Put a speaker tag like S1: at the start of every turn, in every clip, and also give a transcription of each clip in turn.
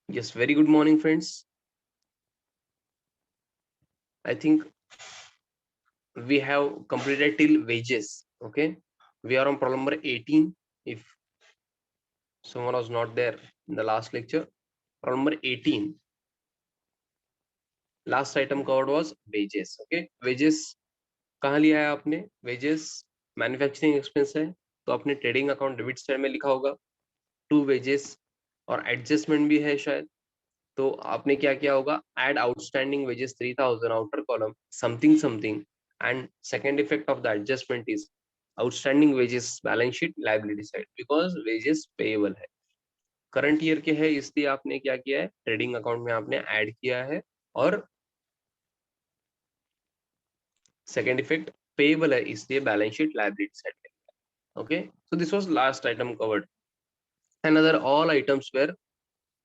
S1: Yes, very good morning, friends. I think we have completed till wages. Okay, we are on problem number 18. If someone was not there in the last lecture, problem number 18. Last item covered was wages. Okay, wages कहाँ लिया है आपने? wages manufacturing expense है, तो आपने trading account debit side में लिखा होगा टू wages, और एडजस्टमेंट भी है शायद, तो आपने क्या किया होगा? Add outstanding wages 3000 outer column something something, and second effect of the adjustment is outstanding wages balance sheet liability side, because wages payable है, करंट ईयर के है, इसलिए आपने क्या किया है? ट्रेडिंग अकाउंट में आपने ऐड किया है, और सेकंड इफेक्ट पेएबल है, इसलिए बैलेंस शीट लायबिलिटी साइड में। Okay, so this was last item covered, and other all items were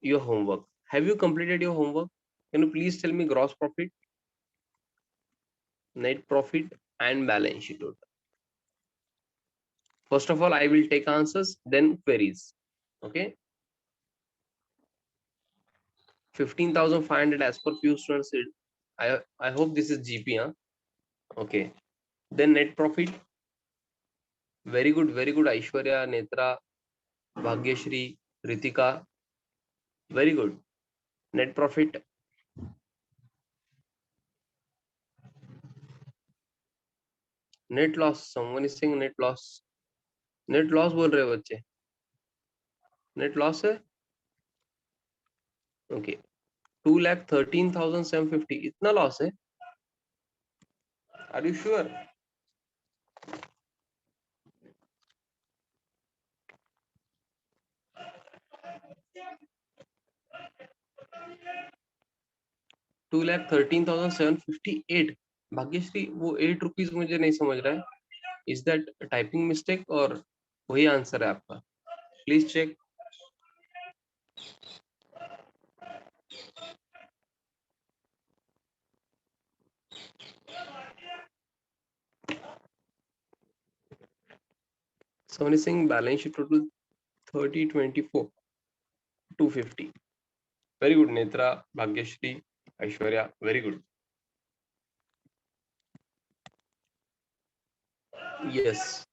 S1: your homework. Have you completed your homework? Can you please tell me gross profit, net profit, and balance sheet total? First of all, I will take answers, then queries. Okay. 15,500 as per few students. I hope this is GP. Huh? Okay. Then net profit. Very good. Very good. Aishwarya, Netra, Bhagyashri, Ritika. Very good. Net profit. Net loss. Someone is saying net loss. Net loss बोल रहे हो बच्चे? Net loss है? Okay. 2,13,750. इतना loss है? Are you sure? 2,13,758. Bhagyashree, वो 8 rupees मुझे नहीं समझ रहा है. इज दैट टाइपिंग मिस्टेक और वही आंसर है आपका? Please check. Soni Singh balance sheet total 3024 250. Very good Netra, Bhagyashree, Aishwarya, very good. Yes.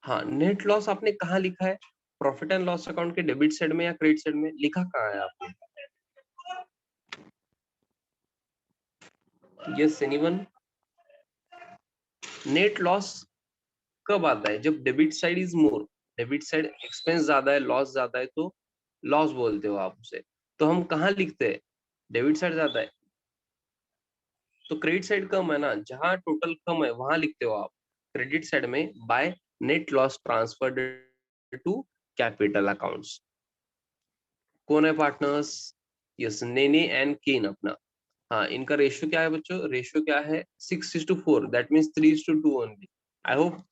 S1: हाँ, नेट लॉस आपने कहाँ लिखा है? प्रॉफिट एंड लॉस अकाउंट के डेबिट साइड में या क्रेडिट साइड में? लिखा कहाँ है आपने? Yes, anyone? नेट लॉस कब आता है? जब debit side is more, debit side expense ज्यादा है, लॉस ज्यादा है, तो लॉस बोलते हो आप उसे. तो हम कहाँ लिखते हैं? डेबिट साइड ज्यादा है तो क्रेडिट साइड कम है ना, जहां टोटल कम है वहां लिखते हो आप क्रेडिट साइड में by net loss transferred to capital accounts. कौन है partners? Yes, Nene and Ken अपना. हाँ, इनका रेशियो क्या है बच्चों? रेशियो क्या है? 6:4. That means 3:2 only. I hope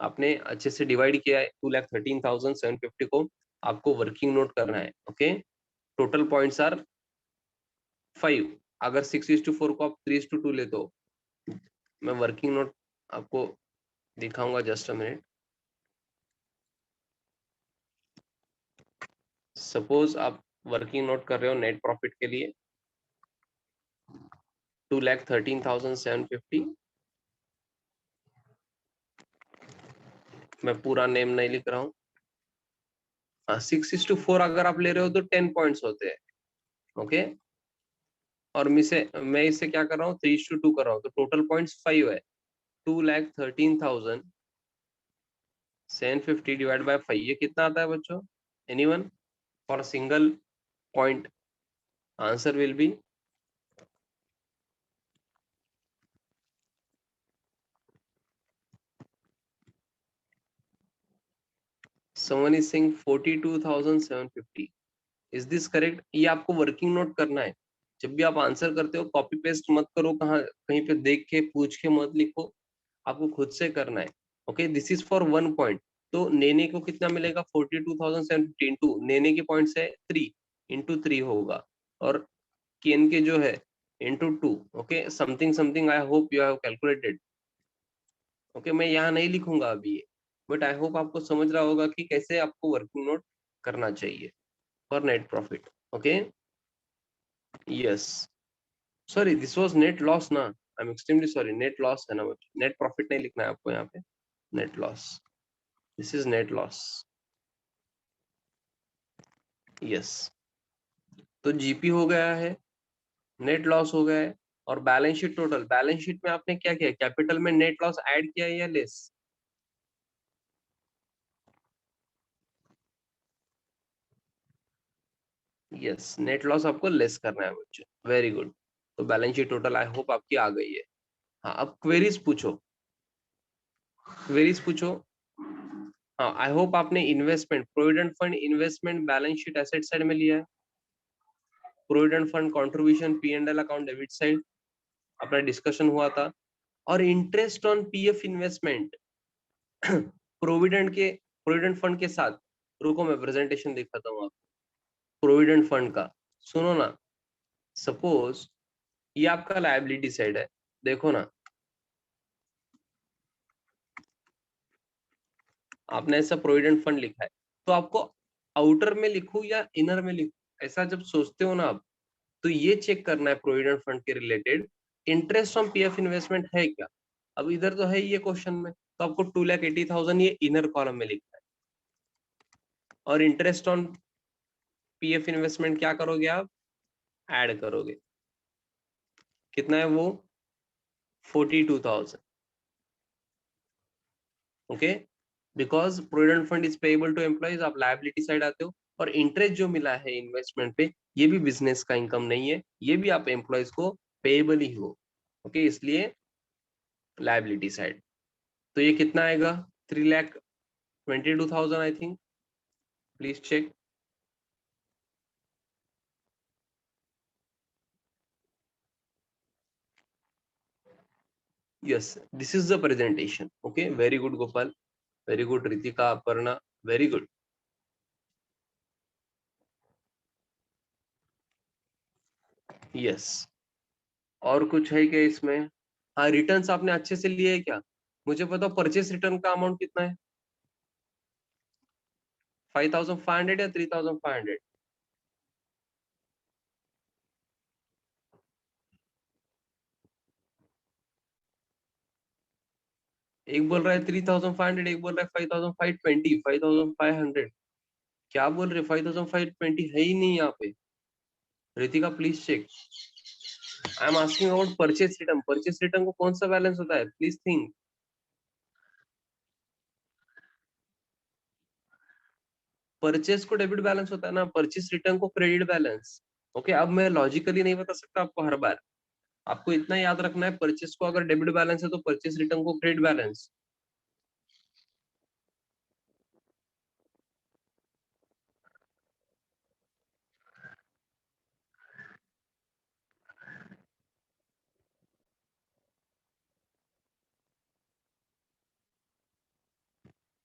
S1: आपने अच्छे से डिवाइड किया है 2,13,750 को. आपको वर्किंग नोट करना है. Okay, total points are 5. अगर 6:4 को आप 3:2 ले तो मैं वर्किंग नोट आपको दिखाऊंगा. Just a minute. सपोज आप वर्किंग नोट कर रहे हो नेट प्रॉफिट के लिए 2,13,750. मैं पूरा नेम नहीं लिख रहा हूँ. 6:4 अगर आप ले रहे हो तो 10 पॉइंट्स होते हैं. ओके, और मैं इसे क्या कर रहा हूँ? 3:2 कर रहा हूँ, तो टोटल पॉइंट्स 5 है. 2,13,750 डिवाइड बाय 5, ये कितना आता है बच्चों? Anyone? For single point answer will be someone is saying 42,750. Is this correct? ये आपको वर्किंग नोट करना है. जब भी आप आंसर करते हो कॉपी पेस्ट मत करो, कहाँ कहीं पे देख के पूछ के मत लिखो, आपको खुद से करना है. Okay, this is for 1 point. तो नेने को कितना मिलेगा? 42,750 इंटू नेने के पॉइंट्स है 3, इंटू 3 होगा, और केन के जो है into 2. Okay, something something, I hope you have calculated. Okay, मैं यहाँ नहीं लिखूंगा अभी ये, बट आई होप आपको समझ रहा होगा कि कैसे आपको वर्किंग नोट करना चाहिए for net profit. Okay, yes, sorry this was net loss ना, I am extremely sorry, net loss है ना, नेट प्रॉफिट नहीं लिखना है आपको यहाँ पे, net loss, this is net loss. Yes, तो जीपी हो गया है, नेट लॉस हो गया है, और balance sheet total. Balance sheet में आपने क्या किया, कैपिटल में नेट लॉस ऐड किया या लेस? यस, नेट लॉस आपको लेस करना है बच्चों, वेरी गुड. तो balance sheet total I hope आपकी आ गई है. हाँ, अब क्वेरीज पूछो, क्वेरीज पूछो. हाँ, आई होप आपने investment, provident fund investment balance sheet asset side में लिया है. Provident fund contribution P and L account debit side अपना डिस्कशन हुआ था. और interest on PF investment provident fund के साथ, रुको मैं प्रेजेंटेशन दिखाता हूँ आपको प्रोविडेंट फंड का. सुनो ना, सपोज ये आपका लायबिलिटी साइड है, देखो ना, आपने ऐसा प्रोविडेंट फंड लिखा है, तो आपको आउटर में लिखूं या इनर में लिखूं, ऐसा जब सोचते हो ना आप, तो ये चेक करना है प्रोविडेंट फंड के related interest on PF investment है क्या. अब इधर तो है ये क्वेश्चन में, तो आपको 2,80,000 ये इनर कॉलम में लिखना है. और इंटरेस्ट ऑन पीएफ इन्वेस्टमेंट क्या करोगे आप, ऐड करोगे. कितना है वो, 42,000. Okay, because provident fund is payable to employees, आप लायबिलिटी साइड आते हो. और इंटरेस्ट जो मिला है इन्वेस्टमेंट पे, ये भी बिजनेस का इनकम नहीं है, ये भी आप एम्प्लॉइज को पेएबल ही हो. ओके, इसलिए लायबिलिटी साइड. तो ये कितना आएगा, 3,22,000 I think, please check. Yes, this is the presentation. Okay, very good Gopal, very good Ritika, Aparna, very good. Yes, और कुछ है क्या इसमें? हाँ, रिटर्न्स आपने अच्छे से लिए है क्या? मुझे बताओ परचेस रिटर्न का अमाउंट कितना है, 5,500 या 3,500? एक बोल रहा है 3,500, एक बोल रहा है 5,520, 5,500. क्या बोल रहे, 5,520 है ही नहीं यहाँ पे. Ritika please check, I am asking about purchase return. Purchase return को कौन सा बैलेंस होता है, प्लीज थिंक. परचेस को डेबिट बैलेंस होता है ना, परचेस रिटर्न को क्रेडिट बैलेंस. ओके, अब मैं लॉजिकली नहीं बता सकता आपको हर बार, आपको इतना याद रखना है, परचेस को अगर डेबिट बैलेंस है तो परचेस रिटर्न को क्रेडिट बैलेंस.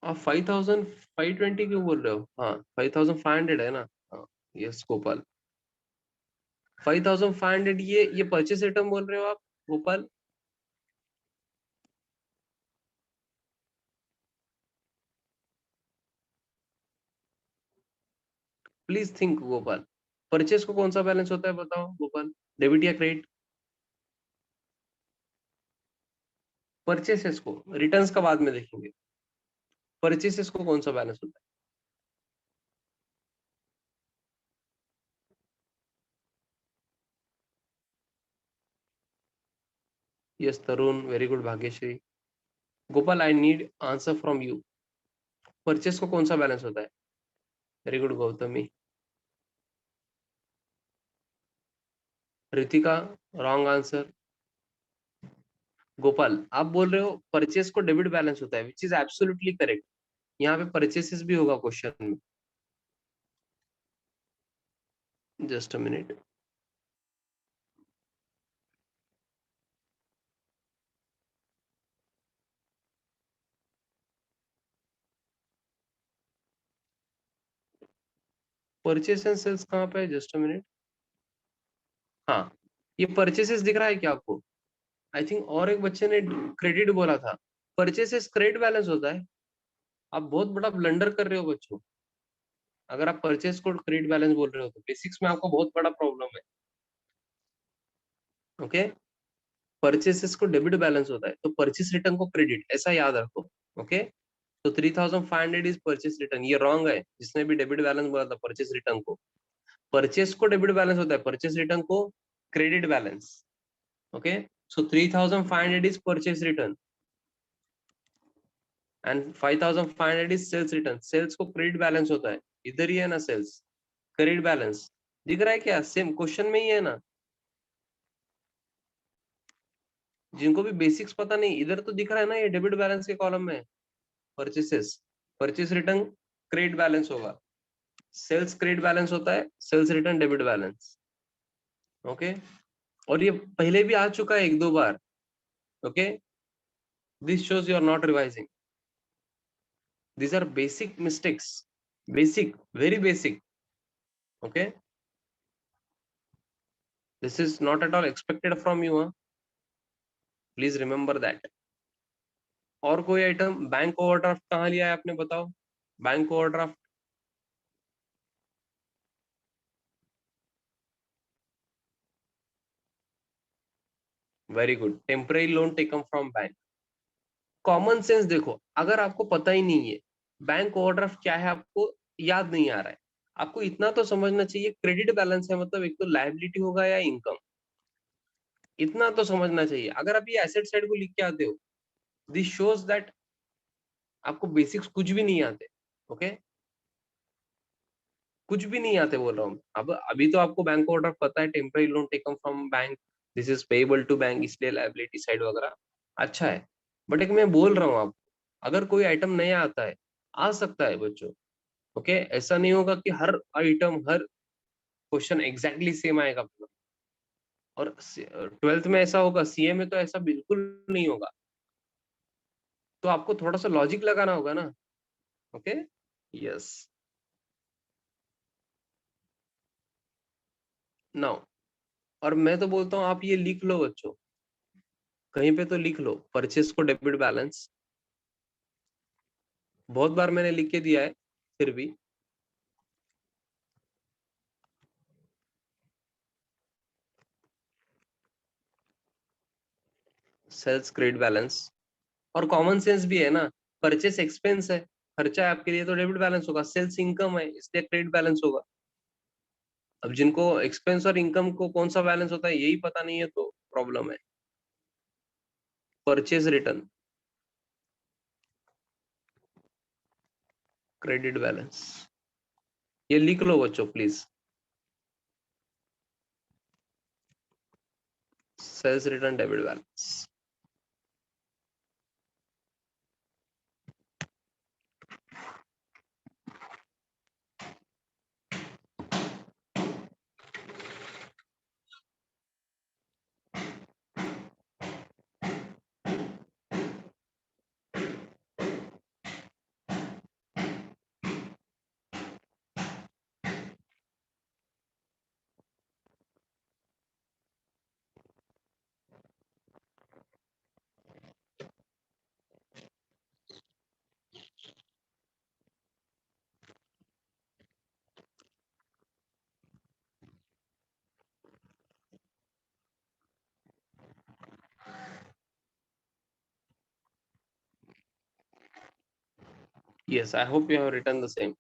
S1: आप 5,520 क्यों बोल रहे हो, हाँ 5,500 है ना. हाँ, यस गोपाल, 5,500 ये परचेस रिटर्न बोल रहे हो आप Gopal. Please think Gopal, purchase को कौन सा बैलेंस होता है बताओ गोपाल, डेबिट या क्रेडिट? परचेसेस को, रिटर्न्स का बाद में देखेंगे, परचेसेस को कौन सा बैलेंस होता है. Yes Tarun, very good Bhagyashree. Gopal I need answer from you, purchase को कौन सा बैलेंस होता है? Very good Gautami. Ritika, wrong answer. Gopal, आप बोल रहे हो परचेस को डेबिट बैलेंस होता है, विच इज एब्सोल्युटली करेक्ट. यहाँ पे परचेसेस भी होगा क्वेश्चन में. Just a minute. Purchase and sales कहाँ पे है, जस्ट अ मिनट. हाँ, ये परचेसेस दिख रहा है क्या आपको? आई थिंक और एक बच्चे ने क्रेडिट बोला था, परचेसेस क्रेडिट बैलेंस होता है. आप बहुत बड़ा ब्लंडर कर रहे हो बच्चों. अगर आप परचेस को क्रेडिट बैलेंस बोल रहे हो तो बेसिक्स में आपको बहुत बड़ा प्रॉब्लम है। ओके, परचेसेस को डेबिट बैलेंस होता है तो परचेस रिटर्न को क्रेडिट, ऐसा याद रखो। ओके, तो 3500 इज परचेस रिटर्न, ये रॉन्ग है। जिसने भी डेबिट बैलेंस बोला था परचेस रिटर्न को, परचेस को डेबिट बैलेंस होता है, परचेस रिटर्न को credit balance. Okay, so 3500 is purchase return and 5500 is sales return. Sales को क्रेडिट बैलेंस होता है, इधर ही है ना सेल्स क्रेडिट बैलेंस, दिख रहा है क्या? सेम क्वेश्चन में ही है ना। जिनको भी बेसिक्स पता नहीं, इधर तो दिख रहा है ना, ये डेबिट बैलेंस के कॉलम में purchases, purchase return credit balance होगा, सेल्स क्रेडिट बैलेंस होता है, sales return debit balance. Okay, और ये पहले भी आ चुका है एक दो बार। Okay, this shows you are not revising, these are basic mistakes, basic, very basic. Okay, this is not at all expected from you, huh? Please remember that. और कोई आइटम? बैंक ओवरड्राफ्ट कहाँ लिया है आपने, बताओ? Bank overdraft, very good, temporary loan taken from bank. Common sense देखो, अगर आपको पता ही नहीं है बैंक ओवरड्राफ्ट क्या है, आपको याद नहीं आ रहा है, आपको इतना तो समझना चाहिए क्रेडिट बैलेंस है मतलब एक तो लायबिलिटी होगा या इनकम, इतना तो समझना चाहिए। अगर आप ये एसेट साइड को लिख के आते हो, दिस शोज दैट आपको बेसिक्स कुछ भी नहीं आते। ओके, कुछ भी नहीं आते बोल रहा हूँ। अब अभी तो आपको बैंक ऑर्डर पता है, temporary loan taken from bank, this is payable to bank, इसलिए लायबिलिटी साइड वगैरह अच्छा है। बट एक मैं बोल रहा हूँ आपको, अगर कोई आइटम नया आता है, आ सकता है बच्चों। ओके, ऐसा नहीं होगा कि हर आइटम हर क्वेश्चन एग्जैक्टली सेम आएगा पूरा। और ट्वेल्थ में ऐसा होगा, सीए में तो ऐसा बिल्कुल नहीं होगा, तो आपको थोड़ा सा लॉजिक लगाना होगा ना। ओके, यस, नाउ, और मैं तो बोलता हूँ आप ये लिख लो बच्चों, कहीं पे तो लिख लो परचेस को डेबिट बैलेंस। बहुत बार मैंने लिख के दिया है, फिर भी सेल्स क्रेडिट बैलेंस, और कॉमन सेंस भी है ना, परचेस एक्सपेंस है, खर्चा है आपके लिए, तो डेबिट बैलेंस होगा। सेल्स इनकम है, इसलिए क्रेडिट बैलेंस होगा। अब जिनको एक्सपेंस और इनकम को कौन सा बैलेंस होता है यही पता नहीं है तो प्रॉब्लम है। परचेज रिटर्न क्रेडिट बैलेंस, ये लिख लो बच्चों please, sales return debit balance. Yes, I hope you have written the same.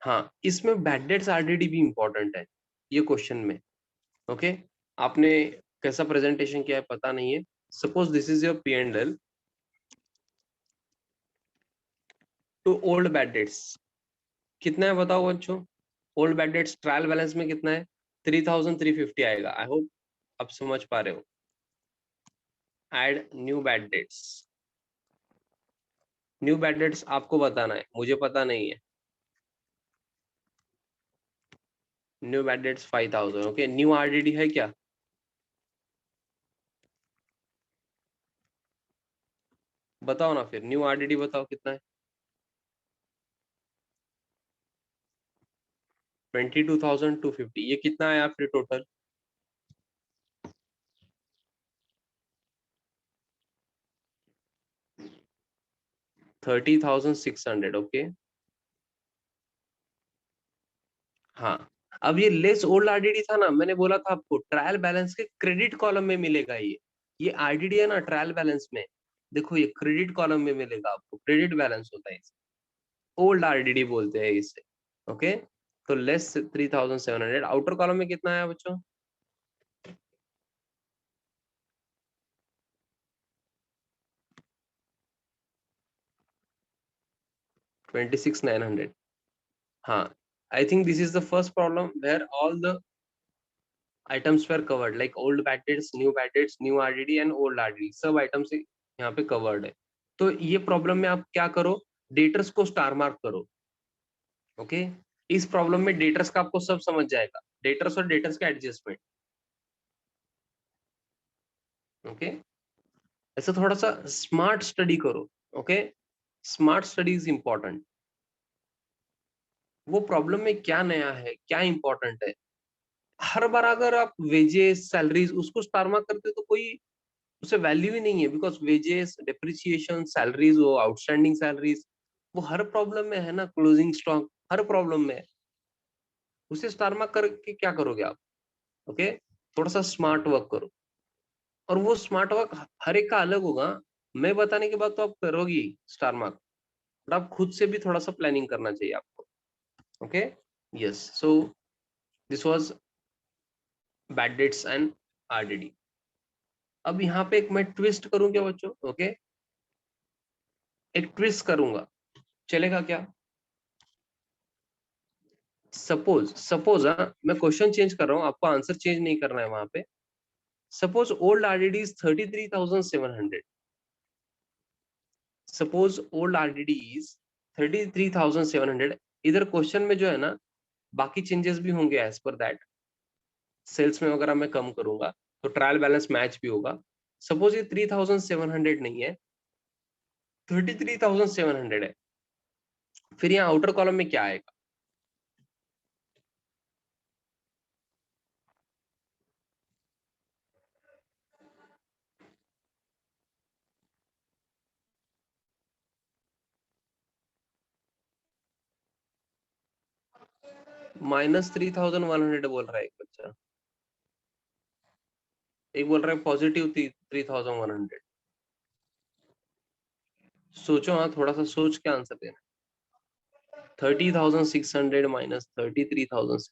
S1: हाँ, इसमें बैड डेट्स आरडीडी भी इंपॉर्टेंट है ये क्वेश्चन में। ओके, आपने कैसा प्रेजेंटेशन किया है पता नहीं है। Suppose this is your P and L two old bad debts, कितना है बताओ बच्चों? Old bad debts trial balance में कितना है? 3350 आएगा। आई होप आप समझ पा रहे हो। Add new bad debts, new bad debts आपको बताना है, मुझे पता नहीं है। New bad debts 5000। Okay, new RDD है क्या? बताओ ना फिर, न्यू आरडीडी बताओ कितना है? 22,250। ये कितना आया फिर टोटल? 30,600। ओके, हाँ, अब ये लेस ओल्ड आरडीडी था ना, मैंने बोला था आपको ट्रायल बैलेंस के क्रेडिट कॉलम में मिलेगा ये आरडीडी है ना ट्रायल बैलेंस में, देखो ये क्रेडिट कॉलम में मिलेगा आपको, क्रेडिट बैलेंस होता है इसे, ओल्ड आरडीडी बोलते हैं इसे। ओके, तो लेस 3700, आउटर कॉलम में कितना है बच्चों? 26,900। हाँ, I think this is the first problem where all the items were covered, like old bad debts, new RDD and old RDD, सब items यहाँ पे covered है। तो ये प्रॉब्लम में आप क्या करो, डेटर्स को स्टार मार्क करो। ओके, इस प्रॉब्लम में डेटर्स का आपको सब समझ जाएगा, डेटर्स और डेटर्स का एडजस्टमेंट। ओके, ऐसा थोड़ा सा स्मार्ट स्टडी करो। Okay, smart study is important. वो प्रॉब्लम में क्या नया है, क्या इंपॉर्टेंट है, हर बार अगर आप वेजेस सैलरीज उसको स्टार मार्क करते हो तो कोई उसे वैल्यू ही नहीं है, बिकॉज वेजेस डिप्रिसिएशन सैलरीज वो आउटस्टैंडिंग सैलरीज वो हर प्रॉब्लम में है ना, क्लोजिंग स्टॉक हर प्रॉब्लम में है, उसे स्टार मार्क करके क्या करोगे आप? ओके, थोड़ा सा स्मार्ट वर्क करो, और वो स्मार्ट वर्क हर एक का अलग होगा, मैं बताने के बाद तो आप करोगी स्टार मार्क, बट आप खुद से भी थोड़ा सा प्लानिंग करना चाहिए आपको। Okay, yes, so this was bad debts and RDD. अब यहाँ पे एक मैं ट्विस्ट करूं क्या बच्चों? ओके, एक ट्विस्ट करूंगा, चलेगा क्या? सपोज सपोज हाँ, मैं क्वेश्चन चेंज कर रहा हूँ, आपको आंसर चेंज नहीं करना है वहां पे। Suppose old RDD is 33,700, suppose old RDD is 33,700। इधर क्वेश्चन में जो है ना बाकी चेंजेस भी होंगे एज पर दैट, सेल्स में वगैरह मैं कम करूंगा तो ट्रायल बैलेंस मैच भी होगा। सपोज ये 3,700 नहीं है, 33,700 है, फिर यहाँ आउटर कॉलम में क्या आएगा? -3,100 बोल रहा है एक बच्चा, एक बोल रहा है पॉजिटिव 3,100। सोचो हाँ, थोड़ा सा सोच के आंसर देना। 30,600 minus 33,000।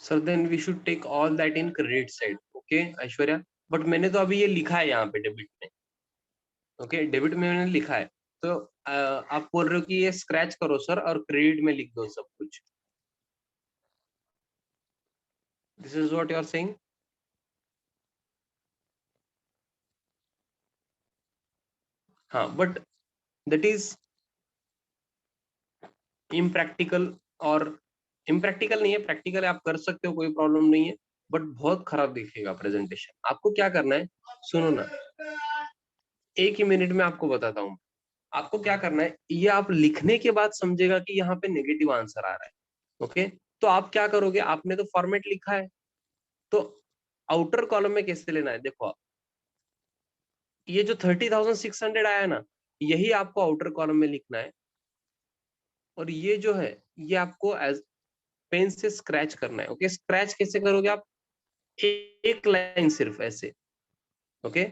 S1: Sir then we should take all that in credit side. Okay Aishwarya, but मैंने तो अभी ये लिखा है यहाँ पे डेबिट में। ओके, डेबिट में मैंने लिखा है, तो आप बोल रहे हो कि ये स्क्रैच करो सर और क्रेडिट में लिख दो सब कुछ, this is what you are saying? हाँ, बट दैट इज इम्प्रैक्टिकल, और इम्प्रैक्टिकल नहीं है, प्रैक्टिकल आप कर सकते हो, कोई प्रॉब्लम नहीं है, बट बहुत खराब दिखेगा प्रेजेंटेशन। आपको क्या करना है, सुनो ना, एक ही मिनट में आपको बताता हूँ। आपको क्या करना है, ये आप लिखने के बाद समझेगा कि यहाँ पे नेगेटिव आंसर आ रहा है। ओके, तो आप क्या करोगे, आपने तो फॉर्मेट लिखा है, तो आउटर कॉलम में कैसे लेना है, देखो आप, ये जो 30,600 आया है ना, यही आपको आउटर कॉलम में लिखना है, और ये जो है ये आपको एज पेन से स्क्रैच करना है। ओके, स्क्रैच कैसे करोगे आप, एक लाइन सिर्फ ऐसे। ओके,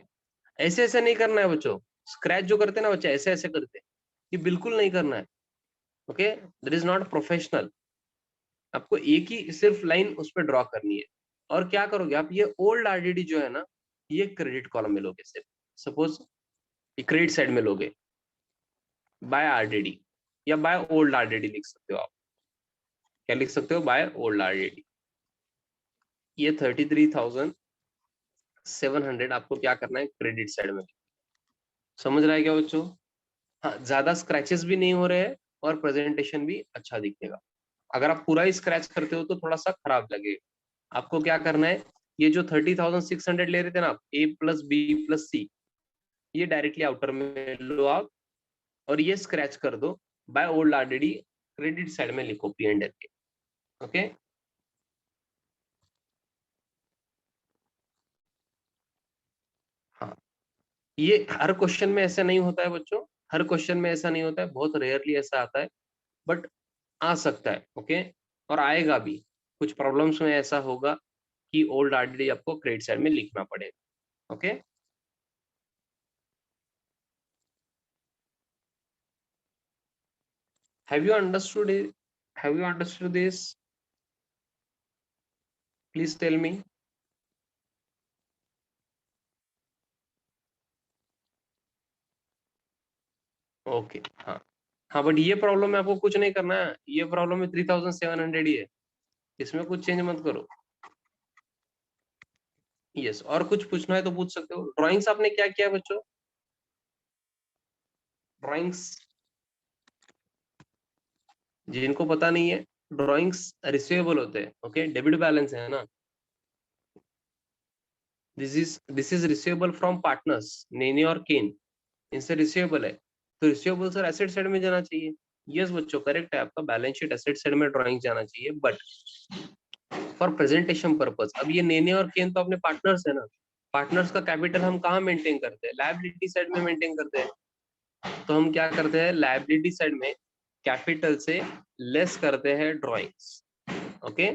S1: ऐसे ऐसे नहीं करना है बच्चों, स्क्रैच जो करते हैं ना बच्चे ऐसे ऐसे करते हैं, ये बिल्कुल नहीं करना है। Okay, that is not professional. आपको एक ही सिर्फ लाइन उस पर ड्रॉ करनी है, और क्या करोगे आप, ये ओल्ड आरडीडी जो है ना, ये क्रेडिट कॉलम में लोगे सिर्फ, सपोज क्रेडिट साइड में लोगे बाय आरडीडी, या बाय ओल्ड आरडीडी लिख सकते हो आप, क्या लिख सकते हो, बाय ओल्ड आरडीडी। ये 33,700 आपको क्या करना है क्रेडिट साइड में। समझ रहा है क्या बच्चों? हाँ, ज्यादा स्क्रैचेस भी नहीं हो रहे हैं और प्रेजेंटेशन भी अच्छा दिखेगा। अगर आप पूरा ही स्क्रैच करते हो तो थोड़ा सा खराब लगेगा। आपको क्या करना है, ये जो 30,600 ले रहे थे ना आप, ए प्लस बी प्लस सी, ये डायरेक्टली आउटर में लो आप, और ये स्क्रैच कर दो by old RDD, credit side में लिखो पी एंड एल के। ओके, हाँ, ये हर क्वेश्चन में ऐसा नहीं होता है बच्चों, हर क्वेश्चन में ऐसा नहीं होता है, बहुत रेयरली ऐसा आता है, बट आ सकता है। ओके, और आएगा भी। कुछ प्रॉब्लम्स में ऐसा होगा कि ओल्ड आरडीडी आपको क्रेडिट साइड में लिखना पड़ेगा। Okay, have you understood it? Have you understood this? Please tell me. Okay, हाँ, हाँ, बट ये प्रॉब्लम में आपको कुछ नहीं करना है, ये प्रॉब्लम में 3,700 ही है, इसमें कुछ चेंज मत करो। यस, और कुछ पूछना है तो पूछ सकते हो। ड्राइंग्स आपने क्या किया बच्चों? ड्राइंग्स, जिनको पता नहीं है, ड्राइंग्स रिसीवेबल होते हैं। ओके, डेबिट बैलेंस है ना, this is receivable from partners Nene और केन, इनसे रिसीवेबल है, तो रिसीवेबल सर एसेट साइड में जाना चाहिए। यस बच्चों, करेक्ट है आपका, बैलेंस शीट एसेट साइड में ड्राइंग जाना चाहिए, बट फॉर प्रेजेंटेशन पर्पज। अब ये नेने और केन तो अपने पार्टनर्स है ना, पार्टनर्स का कैपिटल हम कहाँ मेंटेन करते हैं, लायबिलिटी साइड में मेंटेन करते हैं। तो हम क्या करते हैं, लायबिलिटी साइड में कैपिटल से लेस करते हैं ड्राइंग्स। ओके,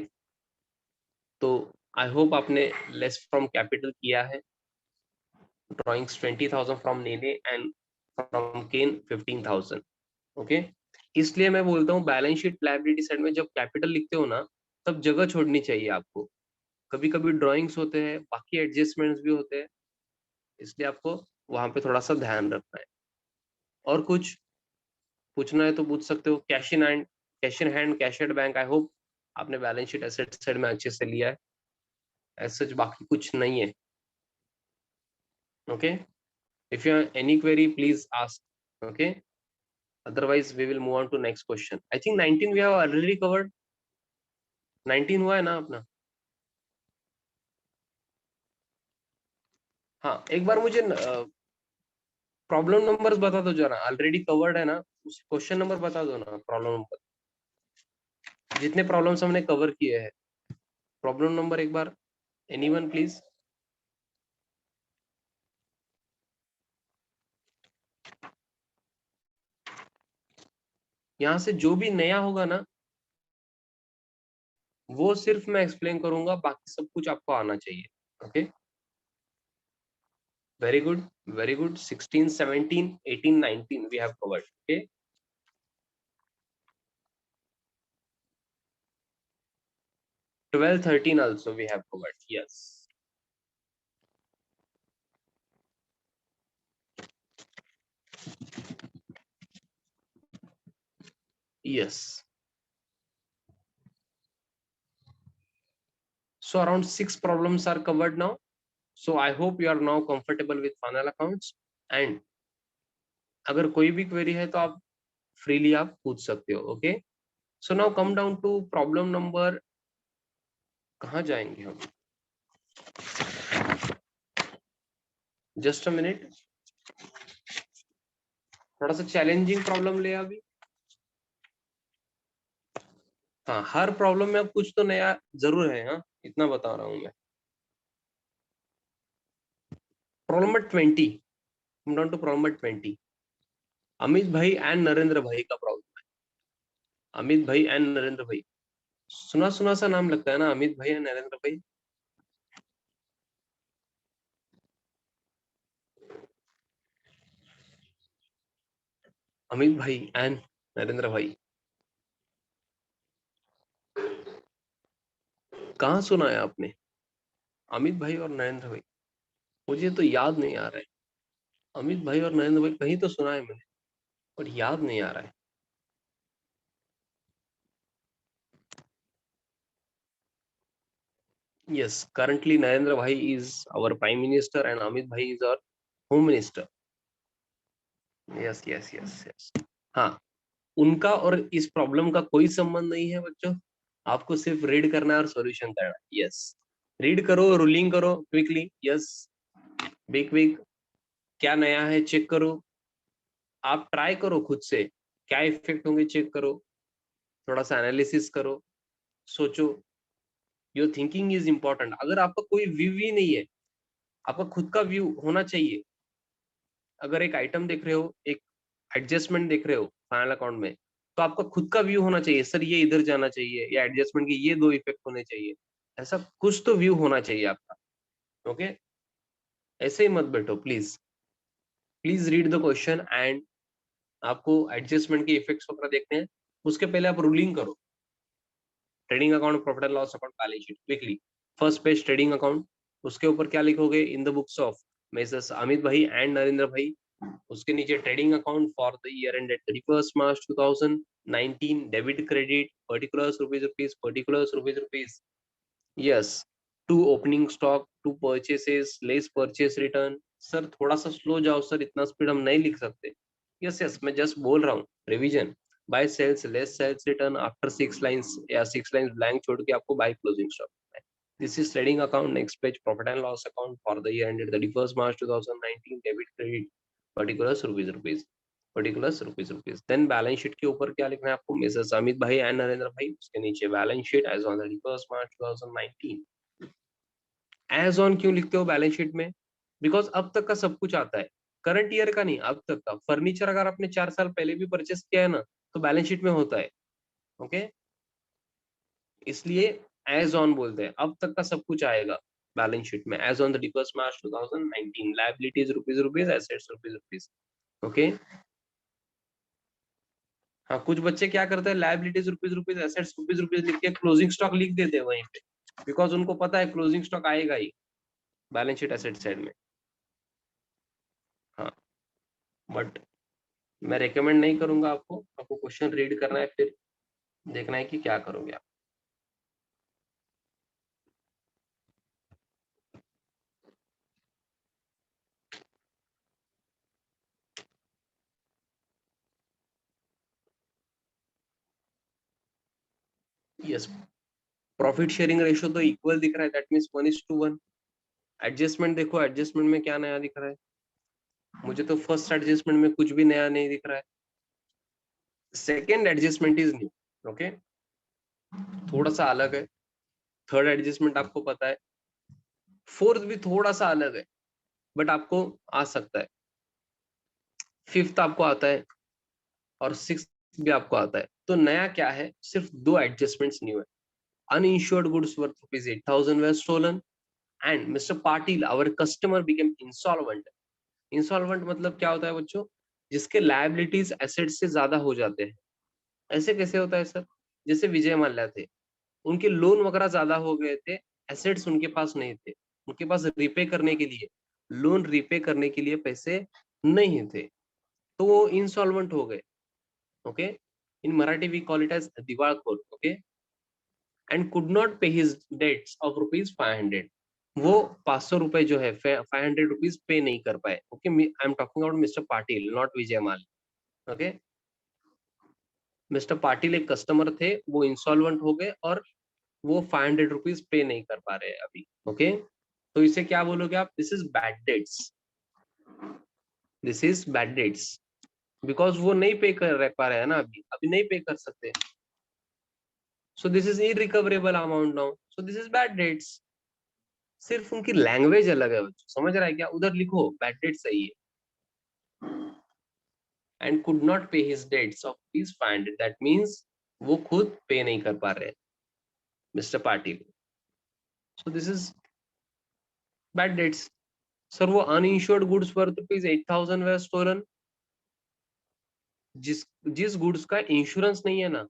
S1: तो आई होप आपने लेस फ्रॉम कैपिटल किया है। Drawings 20,000 from Nene and from Ken 15,000। Okay, इसलिए मैं बोलता हूँ बैलेंस शीट लायबिलिटी साइड में जब कैपिटल लिखते हो ना, तब जगह छोड़नी चाहिए आपको। कभी कभी ड्राइंग्स होते हैं, बाकी एडजस्टमेंट्स भी होते हैं, इसलिए आपको वहां पे थोड़ा सा ध्यान रखना है। और कुछ पूछना है तो पूछ सकते हो। Cash in hand cash at bank, I hope आपने बैलेंस शीट एसेट साइड में अच्छे से लिया है, ऐसा बाकी कुछ नहीं है। Okay, if you any query please ask. Okay, otherwise we will move on to next question. I think 19 we have already covered. 19 हुआ है ना अपना? हाँ, एक बार मुझे प्रॉब्लम नंबर्स बता दो जरा, ऑलरेडी कवर्ड है ना, उस क्वेश्चन नंबर बता दो ना, प्रॉब्लम नंबर, जितने प्रॉब्लम्स हमने कवर किए हैं, प्रॉब्लम नंबर एक बार, एनीवन प्लीज। यहाँ से जो भी नया होगा ना, वो सिर्फ मैं एक्सप्लेन करूंगा, बाकी सब कुछ आपको आना चाहिए। Okay, very good, very good. 16, 17, 18, 19 we have covered. Okay, 12, 13 also we have covered. Yes, yes. So around 6 problems are covered now. So I hope you are now comfortable with final accounts, and अगर कोई भी query है तो आप freely आप पूछ सकते हो। Okay, so now come down to problem number, कहाँ जाएंगे हम, जस्ट अ मिनट, थोड़ा सा चैलेंजिंग प्रॉब्लम ले अभी। हाँ, हर प्रॉब्लम में अब कुछ तो नया जरूर है, हाँ, इतना बता रहा हूँ मैं। Problem number 20, come down to problem number 20, Amit Bhai and Narendra भाई का प्रॉब्लम है। अमित भाई एंड नरेंद्र भाई, सुना सुना सा नाम लगता है ना, अमित भाई एंड नरेंद्र भाई। अमित भाई एंड नरेंद्र भाई, कहाँ सुना है आपने? अमित भाई और नरेंद्र भाई, मुझे तो याद नहीं आ रहा है। अमित भाई और नरेंद्र भाई कहीं तो सुना है मैंने, पर याद नहीं आ रहा है। Yes, currently Narendra Bhai is our Prime Minister and Amit Bhai is our Home Minister. Yes. हाँ, उनका और इस प्रॉब्लम का कोई संबंध नहीं है बच्चों, आपको सिर्फ रीड करना है और सॉल्यूशन करना है। यस, रीड करो, रूलिंग करो क्विकली। यस, क्विक क्या नया है चेक करो, आप ट्राई करो खुद से, क्या इफेक्ट होंगे चेक करो, थोड़ा सा एनालिसिस करो, सोचो। Your thinking is important. अगर आपका कोई व्यू ही नहीं है, आपका खुद का व्यू होना चाहिए। अगर एक आइटम देख रहे हो, एक एडजस्टमेंट देख रहे हो फाइनल अकाउंट में, तो आपका खुद का व्यू होना चाहिए, सर ये इधर जाना चाहिए या एडजस्टमेंट के ये 2 इफेक्ट होने चाहिए, ऐसा कुछ तो व्यू होना चाहिए आपका। ओके, ऐसे ही मत बैठो please, please read the question and आपको एडजस्टमेंट के इफेक्ट्स वगैरह देखने हैं, उसके पहले आप रूलिंग करो। Trading account, profit and loss account, balance sheet quickly. First page trading account, उसके ऊपर क्या लिखोगे, in the books of messrs Amit Bhai and Narendra Bhai. उसके नीचे trading account for the year ended 31st March 2019, debit credit, particulars rupees, particulars rupees. Yes, to opening stock, to purchases, less purchase return. Sir थोड़ा सा slow जाओ sir, इतना speed हम नहीं लिख सकते। यस, मैं जस्ट बोल रहा हूँ, revision. By sales, less sales return after 6 lines या 6 लाइंस ब्लैंक छोड़ के आपको by closing stock. This is trading account. Next page, profit and loss account for the year ended 31st March 2019, debit credit, particulars rupees, particulars rupees. Then balance sheet के ऊपर क्या लिखना है आपको, मिसेस अमित भाई एंड नरेंद्र भाई। उसके नीचे balance sheet as on 31st March 2019। As on क्यों लिखते हो बैलेंस शीट में, बिकॉज अब तक का सब कुछ आता है, करंट ईयर का नहीं, अब तक का। फर्नीचर अगर आपने 4 साल पहले भी परचेस किया है ना, तो बैलेंस शीट में होता है। ओके, इसलिए एज ऑन बोलते हैं, अब तक का सब कुछ आएगा बैलेंस शीट में। As on 31st March 2019, liabilities rupees, assets rupees. Okay, हाँ, कुछ बच्चे क्या करते हैं, लायबिलिटीज रुपीज, एसेट्स रुपीज लिख के क्लोजिंग स्टॉक लिख देते हैं वहीं पे, बिकॉज उनको पता है क्लोजिंग स्टॉक आएगा ही बैलेंस शीट एसेट साइड में। हाँ, बट मैं रेकमेंड नहीं करूंगा आपको, आपको क्वेश्चन रीड करना है, फिर देखना है कि क्या करोगे आप। यस, प्रॉफिट शेयरिंग रेशियो तो इक्वल दिख रहा है, दैट मींस 1:1। एडजस्टमेंट देखो, एडजस्टमेंट में क्या नया दिख रहा है, मुझे तो फर्स्ट एडजस्टमेंट में कुछ भी नया नहीं दिख रहा है। Second adjustment is new. Okay, थोड़ा सा अलग है। थर्ड एडजस्टमेंट आपको पता है, फोर्थ भी थोड़ा सा अलग है, बट आपको आ सकता है। फिफ्थ आपको आता है और सिक्स भी आपको आता है। तो नया क्या है, सिर्फ 2 एडजस्टमेंट्स न्यू है। Uninsured goods worth ₹8,000 were stolen and Mr. Patil, our customer, became insolvent। Insolvent मतलब क्या होता है बच्चों, जिसके लायबिलिटीज एसेट से ज्यादा हो जाते हैं। ऐसे कैसे होता है सर, जैसे विजय माल्या थे, उनके लोन वगैरह ज्यादा हो गए थे, एसेट्स उनके पास नहीं थे, उनके पास रिपे करने के लिए, लोन रिपे करने के लिए पैसे नहीं थे, तो वो इंसॉल्वेंट हो गए। Okay, in Marathi we call it as दिवाळखोर। Okay, and could not pay his debts of ₹500। वो 500 रुपए जो है, 500 रुपीज पे नहीं कर पाए। Okay, I am talking about mister Patil, not Vijay mall. Okay, mister Patil एक कस्टमर थे, वो इंसॉल्वेंट हो गए और वो 500 रुपीज पे नहीं कर पा रहे हैं अभी। ओके, तो इसे क्या बोलोगे आप, this is bad dates, this is bad dates, because वो नहीं पे कर पा रहे हैं ना, अभी अभी नहीं पे कर सकते। सो this is irrecoverable amount now, so this is bad dates. सिर्फ उनकी लैंग्वेज अलग है बच्चों, समझ रहा है क्या, उधर लिखो बैड डेट सही है। And could not pay his debts of ₹500, that means वो खुद पे नहीं कर पा रहे mister Patil. So this is bad debts. Sir वो uninsured goods worth ₹8,000 were stolen, जिस जिस गुड्स का इंश्योरेंस नहीं है ना,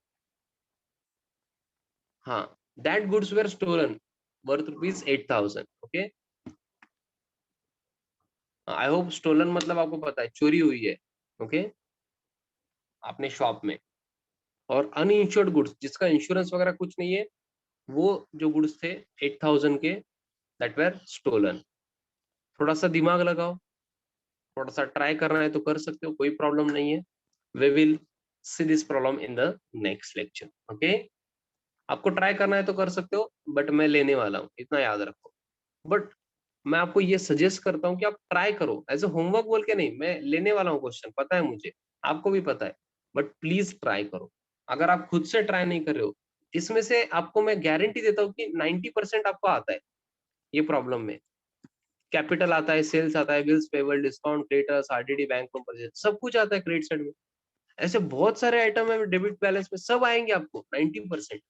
S1: हाँ, that goods were stolen worth ₹8,000। Okay, I hope stolen मतलब आपको पता है चोरी हुई है। ओके, आपने शॉप में। और अनइंश्योर्ड गुड्स जिसका इंश्योरेंस वगैरह कुछ नहीं है, वो जो गुड्स थे 8,000 के दैट वेर स्टोलन। थोड़ा सा दिमाग लगाओ, थोड़ा सा ट्राई करना है तो कर सकते हो, कोई प्रॉब्लम नहीं है। We will see this problem in the next lecture. Okay, आपको ट्राई करना है तो कर सकते हो, बट मैं लेने वाला हूँ, इतना याद रखो। बट मैं आपको ये सजेस्ट करता हूँ कि आप ट्राई करो, एज ए होमवर्क बोल के नहीं, मैं लेने वाला हूँ क्वेश्चन, पता है मुझे, आपको भी पता है, बट प्लीज ट्राई करो। अगर आप खुद से ट्राई नहीं कर रहे हो, इसमें से आपको मैं गारंटी देता हूँ कि 90% आपको आता है ये प्रॉब्लम में। कैपिटल आता है, सेल्स आता है, bills payable, discount, creditors, RDD, bank composition, सब कुछ आता है क्रेडिट साइड में। ऐसे बहुत सारे आइटम है डेबिट बैलेंस में, सब आएंगे आपको 90%।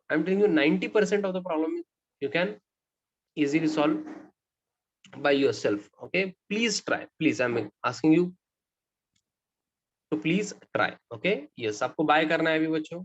S1: I am telling you 90% of the problem you can easily solve by yourself. Okay, please try, please, I'm asking you to please try. Okay, yes, आपको बाय करना है अभी बच्चों।